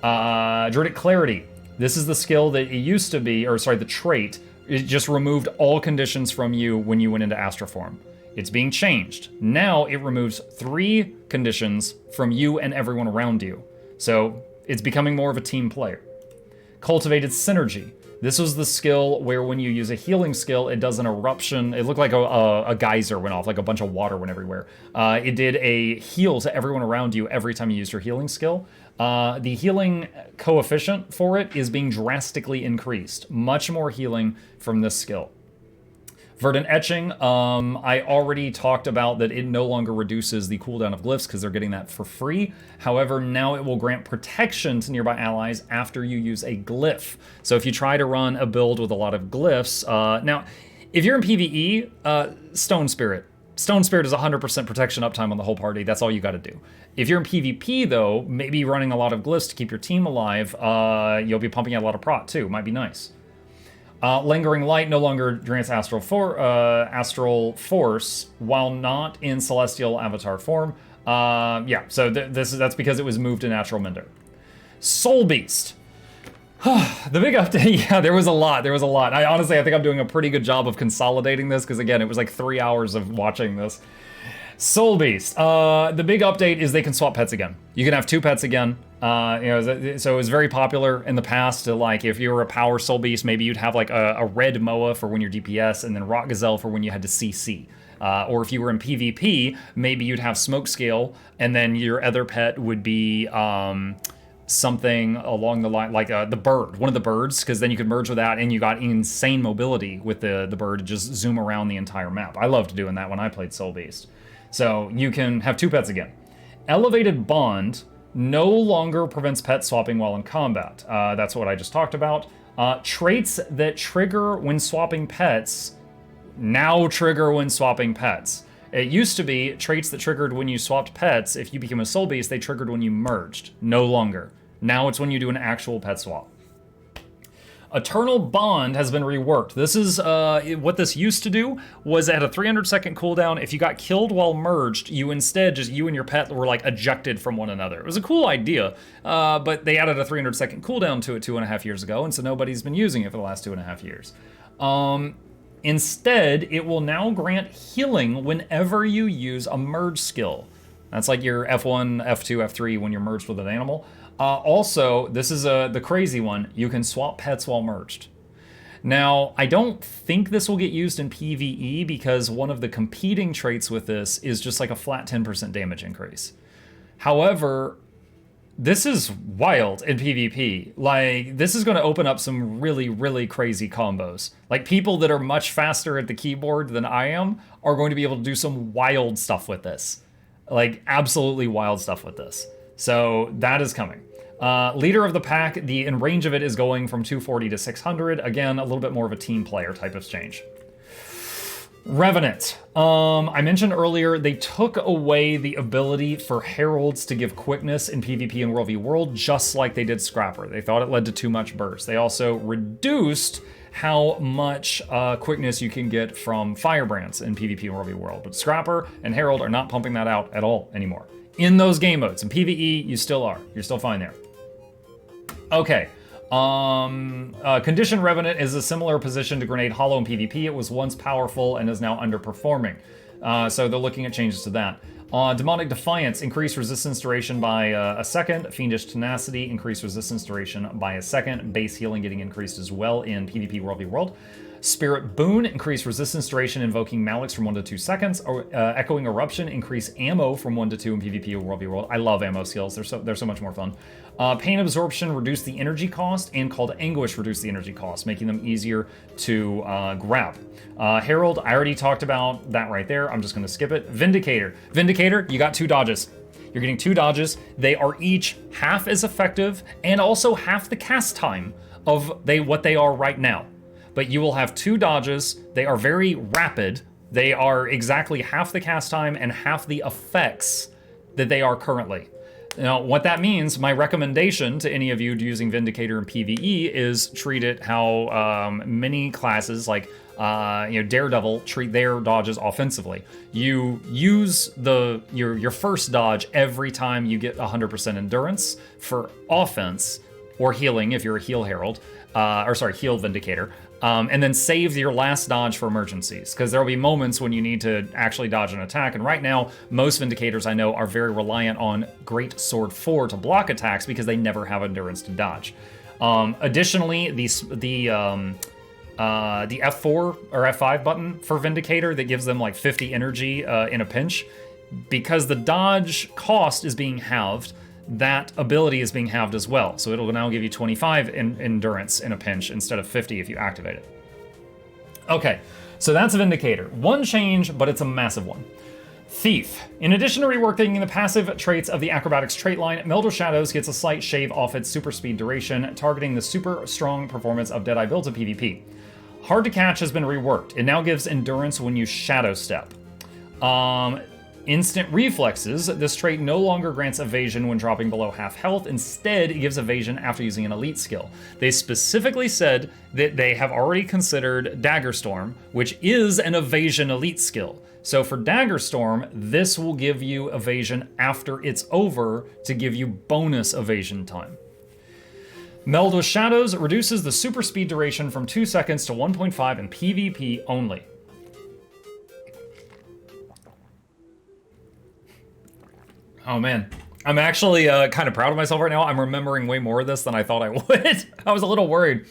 Druidic Clarity. This is the skill that it used to be, or sorry, the trait. It just removed all conditions from you when you went into Astral form. It's being changed. Now it removes 3 conditions from you and everyone around you. So it's becoming more of a team player. Cultivated Synergy. This was the skill where when you use a healing skill, it does an eruption. It looked like a geyser went off, like a bunch of water went everywhere. It did a heal to everyone around you every time you used your healing skill. The healing coefficient for it is being drastically increased. Much more healing from this skill. Verdant Etching, I already talked about that it no longer reduces the cooldown of glyphs because they're getting that for free. However, now it will grant protection to nearby allies after you use a glyph. So if you try to run a build with a lot of glyphs, now, if you're in PvE, Stone Spirit. Stone Spirit is 100% protection uptime on the whole party. That's all you got to do. If you're in PvP, though, maybe running a lot of glyphs to keep your team alive, you'll be pumping out a lot of prot, too. Might be nice. Lingering Light no longer grants Astral Force while not in Celestial Avatar form. Yeah, so that's because it was moved to Natural Mender. Soul Beast. The big update, yeah, there was a lot. I honestly, I think I'm doing a pretty good job of consolidating this because, again, it was like 3 hours of watching this. Soul Beast. The big update is they can swap pets again. You can have 2 pets again. So it was very popular in the past to, like, if you were a power Soul Beast, maybe you'd have like a red Moa for when you're DPS and then Rock Gazelle for when you had to CC. Or if you were in PvP, maybe you'd have Smoke Scale and then your other pet would be something along the line, like the bird, one of the birds, because then you could merge with that and you got insane mobility with the bird to just zoom around the entire map. I loved doing that when I played Soul Beast. So you can have 2 pets again. Elevated Bond no longer prevents pet swapping while in combat. That's what I just talked about. Traits that trigger when swapping pets now trigger when swapping pets. It used to be traits that triggered when you swapped pets. If you became a Soul Beast, they triggered when you merged. No longer. Now it's when you do an actual pet swap. Eternal Bond has been reworked. This is what this used to do was it had a 300-second cooldown. If you got killed while merged, you instead, just you and your pet were like ejected from one another. It was a cool idea, but they added a 300-second cooldown to it 2.5 years ago, and so nobody's been using it for the last 2.5 years. Instead, it will now grant healing whenever you use a merge skill. That's like your F1, F2, F3 when you're merged with an animal. Also, this is the crazy one. You can swap pets while merged. Now, I don't think this will get used in PvE because one of the competing traits with this is just like a flat 10% damage increase. However, this is wild in PvP. Like, this is going to open up some really, really crazy combos. Like, people that are much faster at the keyboard than I am are going to be able to do some wild stuff with this. Like, absolutely wild stuff with this. So, that is coming. Leader of the Pack, the range of it is going from 240 to 600. Again, a little bit more of a team player type of change. Revenant. I mentioned earlier, they took away the ability for heralds to give quickness in PvP and World v World, just like they did Scrapper. They thought it led to too much burst. They also reduced how much quickness you can get from Firebrands in PvP and World v World. But Scrapper and Herald are not pumping that out at all anymore. In those game modes. In PvE, you still are. You're still fine there. Okay. Condition Revenant is a similar position to Grenade Hollow in PvP. It was once powerful and is now underperforming. So they're looking at changes to that. Demonic Defiance, increased resistance duration by a second. Fiendish Tenacity, increased resistance duration by a second. Base healing getting increased as well in PvP World v World. Spirit Boon, increased resistance duration invoking Malix from 1 to 2 seconds. Echoing Eruption, increase ammo from 1 to 2 in PvP or World v World. I love ammo skills, they're so much more fun. Pain Absorption, reduce the energy cost, and Call to Anguish, reduce the energy cost, making them easier to grab. Herald, I already talked about that right there. I'm just going to skip it. Vindicator, you got 2 dodges. You're getting 2 dodges. They are each half as effective and also half the cast time of what they are right now. But you will have 2 dodges. They are very rapid. They are exactly half the cast time and half the effects that they are currently. Now, what that means, my recommendation to any of you using Vindicator in PvE is treat it how many classes like Daredevil treat their dodges offensively. You use your first dodge every time you get 100% endurance for offense or healing if you're a heal herald, heal Vindicator. And then save your last dodge for emergencies, because there will be moments when you need to actually dodge an attack. And right now, most Vindicators I know are very reliant on Great Sword 4 to block attacks because they never have endurance to dodge. Additionally, the F4 or F5 button for Vindicator that gives them like 50 energy in a pinch, because the dodge cost is being halved, that ability is being halved as well. So it'll now give you 25 endurance in a pinch instead of 50 if you activate it. Okay, so that's a Vindicator. One change, but it's a massive one. Thief. In addition to reworking the passive traits of the Acrobatics trait line, Melder Shadows gets a slight shave off its super speed duration, targeting the super strong performance of Deadeye builds in PvP. Hard to Catch has been reworked. It now gives endurance when you Shadow Step. Instant Reflexes, this trait no longer grants evasion when dropping below half health. Instead, it gives evasion after using an elite skill. They specifically said that they have already considered Dagger Storm, which is an evasion elite skill. So for Dagger Storm, this will give you evasion after it's over to give you bonus evasion time. Meld with Shadows reduces the super speed duration from 2 seconds to 1.5 in PvP only. Oh man, I'm actually kind of proud of myself right now. I'm remembering way more of this than I thought I would. I was a little worried.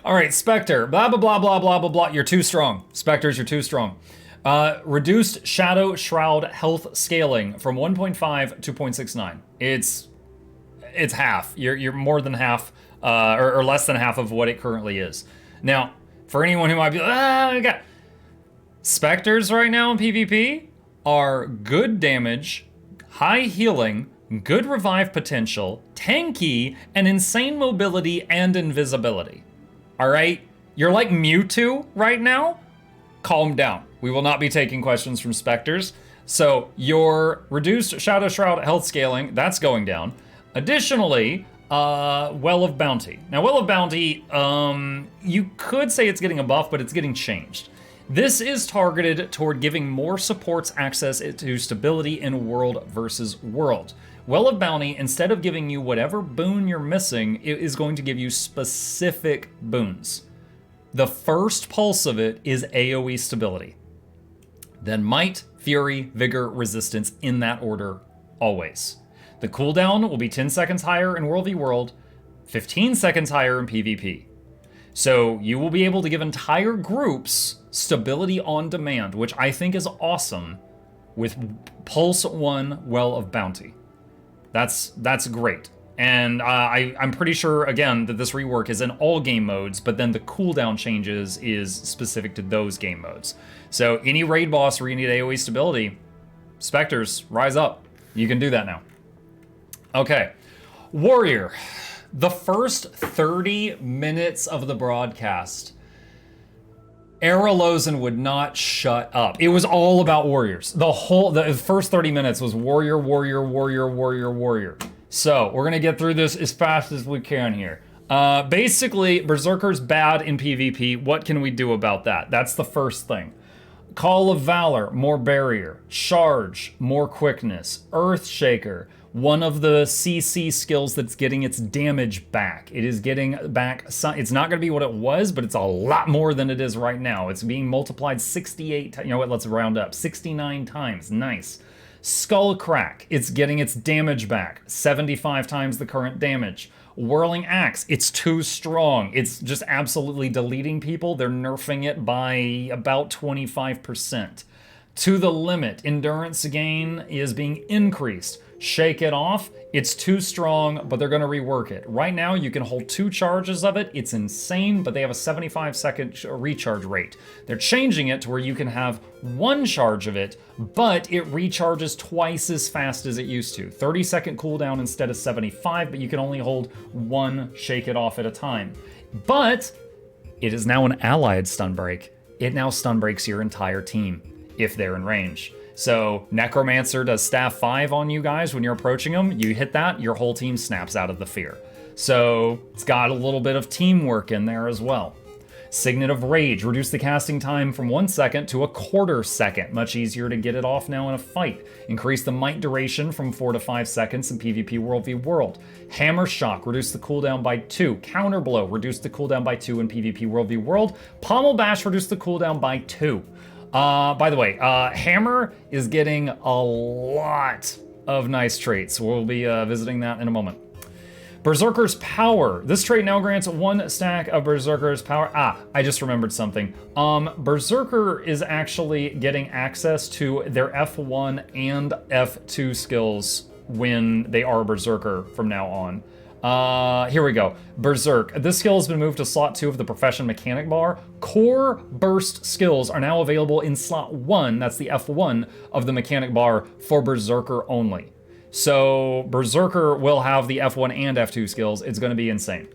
All right, Spectre, blah, blah, blah, blah, blah, blah, blah. You're too strong. Spectres, you're too strong. Reduced Shadow Shroud health scaling from 1.5 to 0.69. It's half. You're more than half, or less than half of what it currently is. Now, for anyone who might be like, Spectres right now in PvP are good damage, high healing, good revive potential, tanky, and insane mobility and invisibility. All right? You're like Mewtwo right now? Calm down. We will not be taking questions from Spectres. So your reduced Shadow Shroud health scaling, that's going down. Additionally, Well of Bounty. Now, Well of Bounty, you could say it's getting a buff, but it's getting changed. This is targeted toward giving more supports access to stability in world versus world. Well of Bounty, instead of giving you whatever boon you're missing, it is going to give you specific boons. The first pulse of it is AoE stability. Then Might, Fury, Vigor, Resistance in that order, always. The cooldown will be 10 seconds higher in World v World, 15 seconds higher in PvP. So you will be able to give entire groups stability on demand, which I think is awesome, with Pulse 1 Well of Bounty. That's great. And I'm pretty sure, again, that this rework is in all game modes, but then the cooldown changes is specific to those game modes. So any raid boss where you need AoE stability, Spectres, rise up. You can do that now. Okay, Warrior. The first 30 minutes of the broadcast, Era Lozen would not shut up. It was all about warriors. The first 30 minutes was warrior, warrior, warrior, warrior, warrior. So we're gonna get through this as fast as we can here. Basically, Berserker's bad in PvP. What can we do about that? That's the first thing. Call of Valor, more barrier. Charge, more quickness. Earthshaker, one of the CC skills that's getting its damage back. It is getting back, it's not gonna be what it was, but it's a lot more than it is right now. It's being multiplied 68, you know what, let's round up, 69 times, nice. Skull Crack, it's getting its damage back, 75 times the current damage. Whirling Axe, it's too strong. It's just absolutely deleting people. They're nerfing it by about 25%. To the Limit, endurance gain is being increased. Shake It Off, it's too strong, but they're gonna rework it. Right now, you can hold 2 charges of it. It's insane, but they have a 75-second recharge rate. They're changing it to where you can have 1 charge of it, but it recharges twice as fast as it used to. 30-second cooldown instead of 75, but you can only hold 1 Shake It Off at a time. But it is now an allied stun break. it now stun breaks your entire team if they're in range. So Necromancer does staff 5 on you guys when you're approaching them. You hit that, your whole team snaps out of the fear. So it's got a little bit of teamwork in there as well. Signet of Rage, reduce the casting time from 1 second to a quarter second. Much easier to get it off now in a fight. Increase the might duration from 4 to 5 seconds in PvP World v World. Hammer Shock, reduce the cooldown by 2. Counter Blow, reduce the cooldown by 2 in PvP World v World. Pommel Bash, reduce the cooldown by 2. By the way, Hammer is getting a lot of nice traits. We'll be visiting that in a moment. Berserker's Power. This trait now grants 1 stack of Berserker's Power. I just remembered something. Berserker is actually getting access to their F1 and F2 skills when they are Berserker from now on. Here we go. Berserk. This skill has been moved to slot 2 of the Profession mechanic bar. Core burst skills are now available in slot 1, that's the F1 of the mechanic bar, for Berserker only. So Berserker will have the F1 and F2 skills. It's going to be insane.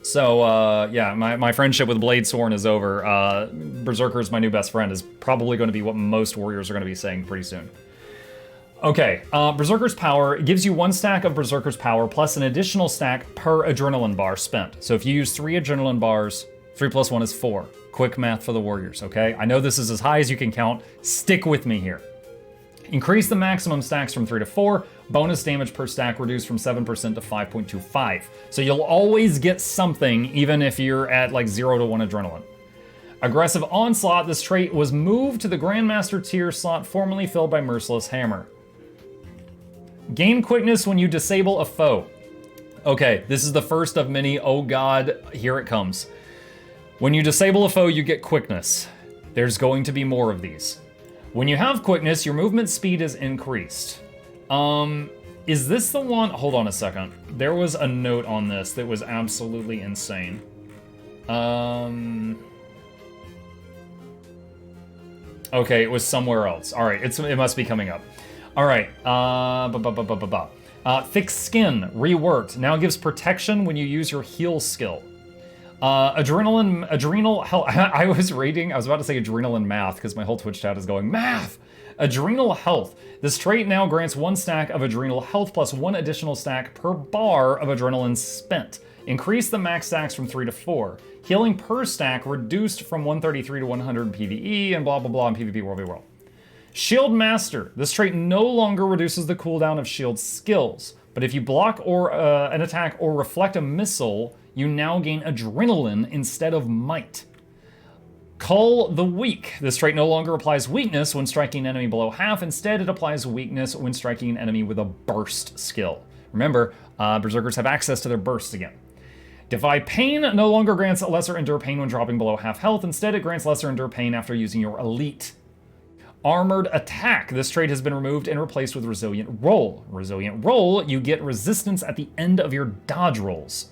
So yeah, my friendship with Bladesworn is over. Berserker is my new best friend is probably going to be what most warriors are going to be saying pretty soon. Okay, Berserker's Power gives you 1 stack of Berserker's Power plus an additional stack per adrenaline bar spent. So if you use 3 adrenaline bars, 3 plus 1 is 4. Quick math for the warriors, okay? I know this is as high as you can count. Stick with me here. Increase the maximum stacks from 3 to 4. Bonus damage per stack reduced from 7% to 5.25. So you'll always get something even if you're at like 0 to 1 adrenaline. Aggressive Onslaught. This trait was moved to the Grandmaster tier slot formerly filled by Merciless Hammer. Gain quickness when you disable a foe. Okay, this is the first of many. Oh god, here it comes. When you disable a foe, you get quickness. There's going to be more of these. When you have quickness, your movement speed is increased. Is this the one? Hold on a second. There was a note on this that was absolutely insane. Okay, it was somewhere else. All right, it must be coming up. All right. Thick Skin, reworked. Now gives protection when you use your heal skill. Adrenal health. I was about to say adrenaline math because my whole Twitch chat is going math. Adrenal health. This trait now grants 1 stack of adrenal health plus 1 additional stack per bar of adrenaline spent. Increase the max stacks from 3 to 4. Healing per stack reduced from 133 to 100 in PvE and blah blah blah in PvP World v World. Shield Master. This trait no longer reduces the cooldown of shield skills, but if you block or an attack or reflect a missile, you now gain adrenaline instead of might. Cull the Weak. This trait no longer applies weakness when striking an enemy below half. Instead, it applies weakness when striking an enemy with a burst skill. Remember, Berserkers have access to their bursts again. Defy Pain no longer grants lesser endure pain when dropping below half health. Instead, it grants lesser endure pain after using your elite. Armored Attack. This trait has been removed and replaced with Resilient Roll. Resilient Roll, you get resistance at the end of your dodge rolls.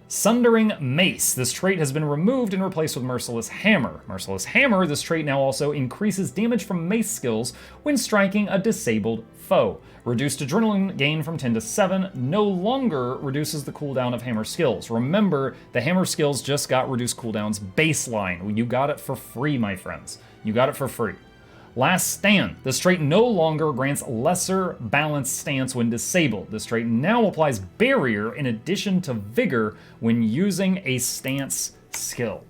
Sundering Mace. This trait has been removed and replaced with Merciless Hammer. Merciless Hammer, this trait now also increases damage from mace skills when striking a disabled foe. Reduced adrenaline gain from 10 to 7 no longer reduces the cooldown of hammer skills. Remember, the hammer skills just got reduced cooldowns baseline. You got it for free, my friends. You got it for free. Last Stand. This trait no longer grants lesser balanced stance when disabled. This trait now applies Barrier in addition to Vigor when using a stance skill.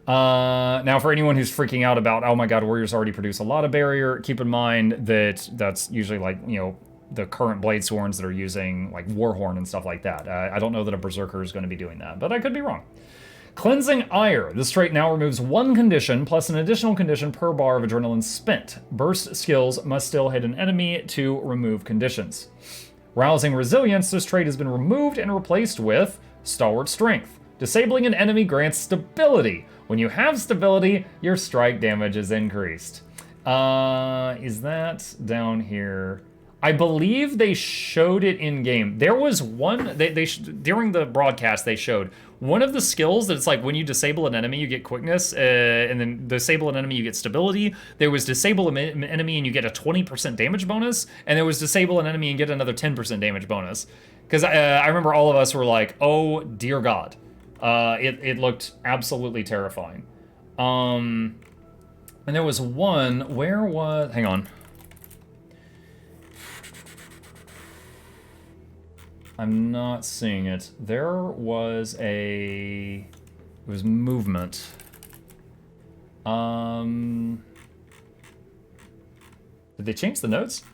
Now, for anyone who's freaking out about, oh my god, warriors already produce a lot of Barrier, keep in mind that that's usually like, you know, the current Bladesworns that are using like Warhorn and stuff like that. I don't know that a Berserker is going to be doing that, but I could be wrong. Cleansing Ire. This trait now removes 1 condition plus an additional condition per bar of adrenaline spent. Burst skills must still hit an enemy to remove conditions. Rousing Resilience. This trait has been removed and replaced with Stalwart Strength. Disabling an enemy grants stability. When you have stability, your strike damage is increased. Is that down here? I believe they showed it in game. There was one during the broadcast they showed one of the skills that it's like when you disable an enemy you get quickness, and then disable an enemy you get stability. There was disable an enemy and you get a 20% damage bonus, and there was disable an enemy and get another 10% damage bonus. Because I remember all of us were like, oh dear God, it looked absolutely terrifying. And there was one, where was, hang on. I'm not seeing it. There was it was movement. Did they change the notes?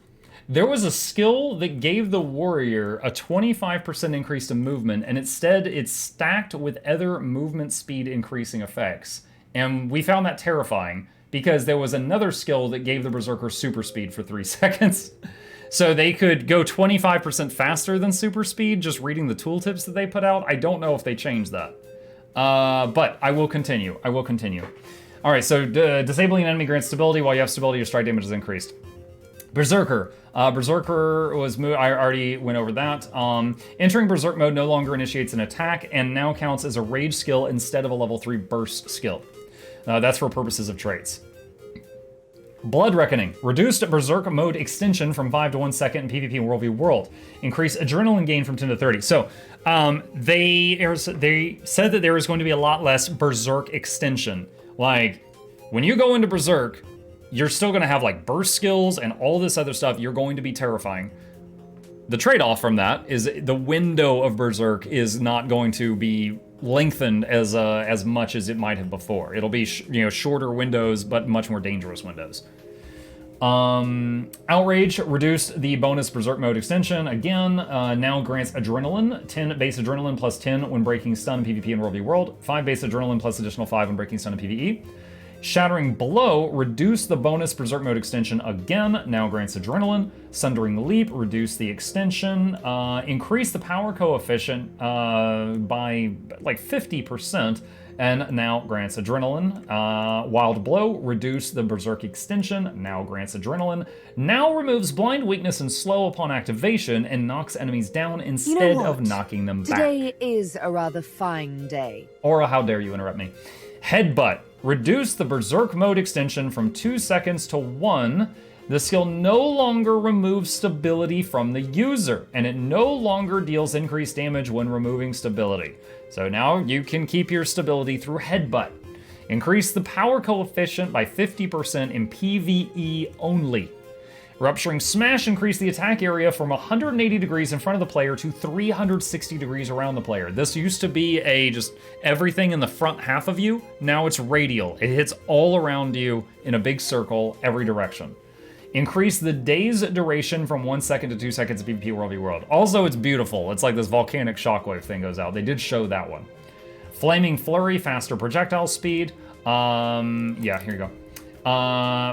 There was a skill that gave the warrior a 25% increase to movement, and instead it's stacked with other movement speed increasing effects. And we found that terrifying, because there was another skill that gave the berserker super speed for 3 seconds. So they could go 25% faster than super speed, just reading the tooltips that they put out. I don't know if they changed that. But I will continue. All right, so disabling an enemy grants stability. While you have stability, your strike damage is increased. Berserker. Berserker was moved. I already went over that. Entering Berserk mode no longer initiates an attack and now counts as a rage skill instead of a level 3 burst skill. That's for purposes of traits. Blood Reckoning. Reduced Berserk mode extension from 5 to 1 second in PvP and World v World. Increase adrenaline gain from 10 to 30. So they said that there is going to be a lot less Berserk extension. Like, when you go into Berserk, you're still going to have like burst skills and all this other stuff. You're going to be terrifying. The trade-off from that is the window of Berserk is not going to be lengthened as much as it might have before. It'll be shorter windows, but much more dangerous windows. Outrage reduced the bonus Berserk mode extension again. Now grants adrenaline, 10 base adrenaline plus 10 when breaking stun in PvP and World v World, 5 base adrenaline plus additional 5 when breaking stun in PvE. Shattering Blow reduced the bonus Berserk mode extension again, now grants adrenaline. Sundering Leap reduced the extension, increased the power coefficient by like 50%, and now grants adrenaline. Wild Blow reduced the Berserk extension, now grants adrenaline. Now removes blind weakness and slow upon activation and knocks enemies down instead of knocking them back. Today is a rather fine day. Aura, how dare you interrupt me. Headbutt. Reduce the Berserk mode extension from 2 seconds to 1. The skill no longer removes stability from the user, and it no longer deals increased damage when removing stability. So now you can keep your stability through Headbutt. Increase the power coefficient by 50% in PvE only. Rupturing Smash increased the attack area from 180 degrees in front of the player to 360 degrees around the player. This used to be just everything in the front half of you. Now it's radial. It hits all around you in a big circle, every direction. Increase the day's duration from 1 second to 2 seconds in PvP World v World. Also, it's beautiful. It's like this volcanic shockwave thing goes out. They did show that one. Flaming Flurry, faster projectile speed. Yeah, here you go.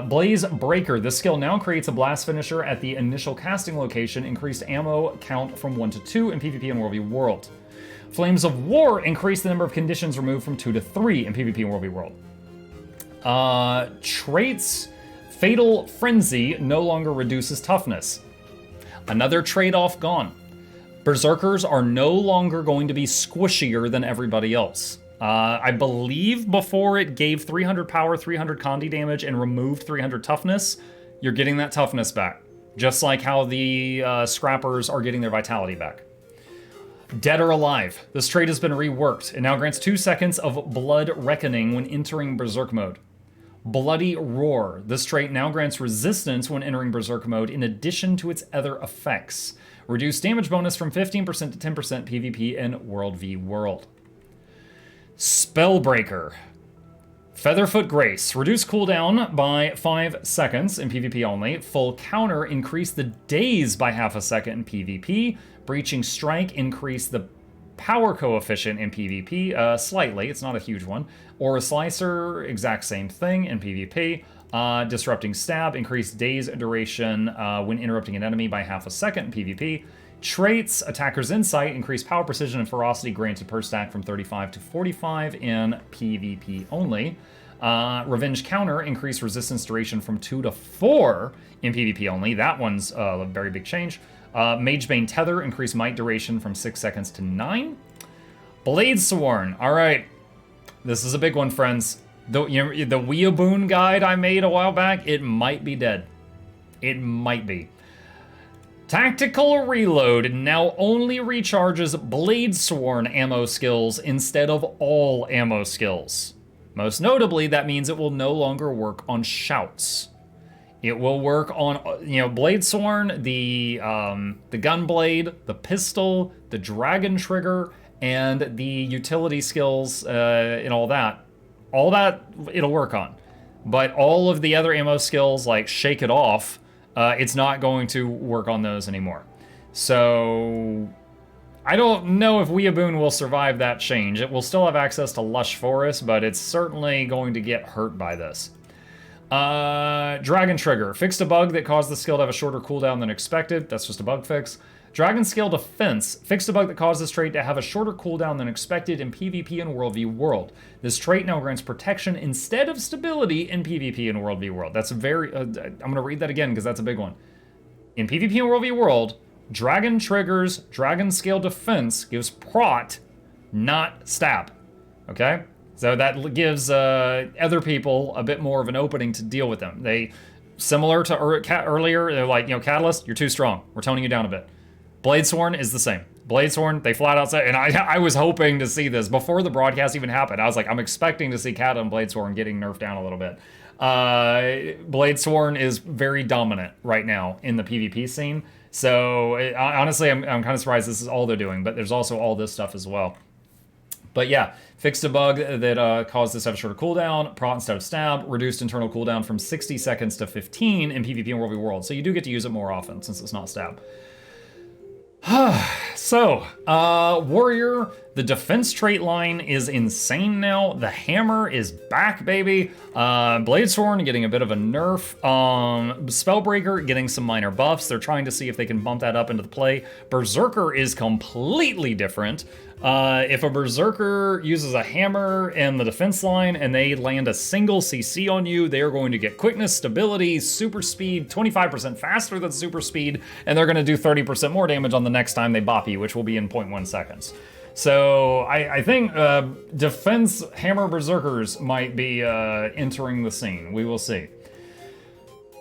Blaze Breaker. This skill now creates a blast finisher at the initial casting location. Increased ammo count from 1 to 2 in PvP and World v World. Flames of War increase the number of conditions removed from 2 to 3 in PvP and World v World. Traits. Fatal Frenzy no longer reduces toughness. Another trade-off gone. Berserkers are no longer going to be squishier than everybody else. I believe before it gave 300 power, 300 condi damage, and removed 300 toughness, you're getting that toughness back. Just like how the scrappers are getting their vitality back. Dead or Alive. This trait has been reworked. It now grants 2 seconds of Blood Reckoning when entering Berserk mode. Bloody Roar. This trait now grants resistance when entering Berserk mode in addition to its other effects. Reduced damage bonus from 15% to 10% PvP and World v World. Spellbreaker. Featherfoot Grace. Reduce cooldown by 5 seconds in PvP only. Full Counter. Increase the days by half a second in PvP. Breaching Strike. Increase the power coefficient in PvP slightly. It's not a huge one. Aura Slicer. Exact same thing in PvP. Disrupting Stab. Increase days duration when interrupting an enemy by half a second in PvP. Traits, Attacker's Insight, increase power, precision, and ferocity granted per stack from 35 to 45 in PvP only. Revenge Counter, increase resistance duration from 2 to 4 in PvP only. That one's a very big change. Magebane Tether, increase might duration from 6 seconds to 9. Blade Sworn, all right. This is a big one, friends. The Weeaboon guide I made a while back, it might be dead. It might be. Tactical Reload now only recharges Blade Sworn ammo skills instead of all ammo skills. Most notably, that means it will no longer work on shouts. It will work on, Bladesworn, the Gunblade, the Pistol, the Dragon Trigger, and the utility skills and all that. All that it'll work on. But all of the other ammo skills, like Shake It Off, it's not going to work on those anymore. So I don't know if Weeaboon will survive that change. It will still have access to Lush Forest, but it's certainly going to get hurt by this. Dragon Trigger. Fixed a bug that caused the skill to have a shorter cooldown than expected. That's just a bug fix. Dragon Scale Defense. Fixed a bug that caused this trait to have a shorter cooldown than expected in PvP and World v World. This trait now grants protection instead of stability in PvP and World v World. That's a very... I'm going to read that again because that's a big one. In PvP and World v World, Dragon Trigger's Dragon Scale Defense gives prot, not stab. Okay? So that gives other people a bit more of an opening to deal with them. They, similar to earlier, they're like, Catalyst, you're too strong. We're toning you down a bit. Bladesworn is the same. Bladesworn, they flat out said, and I was hoping to see this before the broadcast even happened. I was like, I'm expecting to see Cata and Bladesworn getting nerfed down a little bit. Bladesworn is very dominant right now in the PvP scene. So honestly, I'm kind of surprised this is all they're doing, but there's also all this stuff as well. But yeah, fixed a bug that caused this to have a shorter cooldown, prot instead of stab, reduced internal cooldown from 60 seconds to 15 in PvP and World v World. So you do get to use it more often since it's not stab. So, Warrior, the defense trait line is insane now. The hammer is back, baby. Bladesworn getting a bit of a nerf. Spellbreaker getting some minor buffs. They're trying to see if they can bump that up into the play. Berserker is completely different. If a Berserker uses a hammer in the defense line and they land a single CC on you, they are going to get quickness, stability, super speed, 25% faster than super speed, and they're going to do 30% more damage on the next time they bop you, which will be in 0.1 seconds. So I think defense hammer Berserkers might be entering the scene. We will see.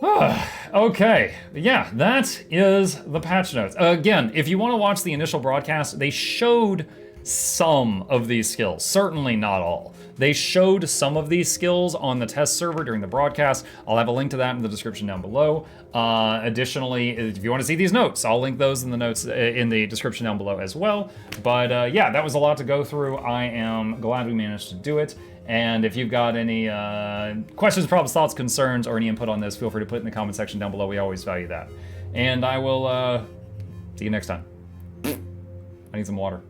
Okay, yeah, that is the patch notes. Again, if you want to watch the initial broadcast, they showed some of these skills, certainly not all. They showed some of these skills on the test server during the broadcast. I'll have a link to that in the description down below. Additionally, if you want to see these notes, I'll link those in the notes in the description down below as well. But yeah, that was a lot to go through. I am glad we managed to do it. And if you've got any questions, problems, thoughts, concerns, or any input on this, feel free to put it in the comment section down below. We always value that. And I will see you next time. I need some water.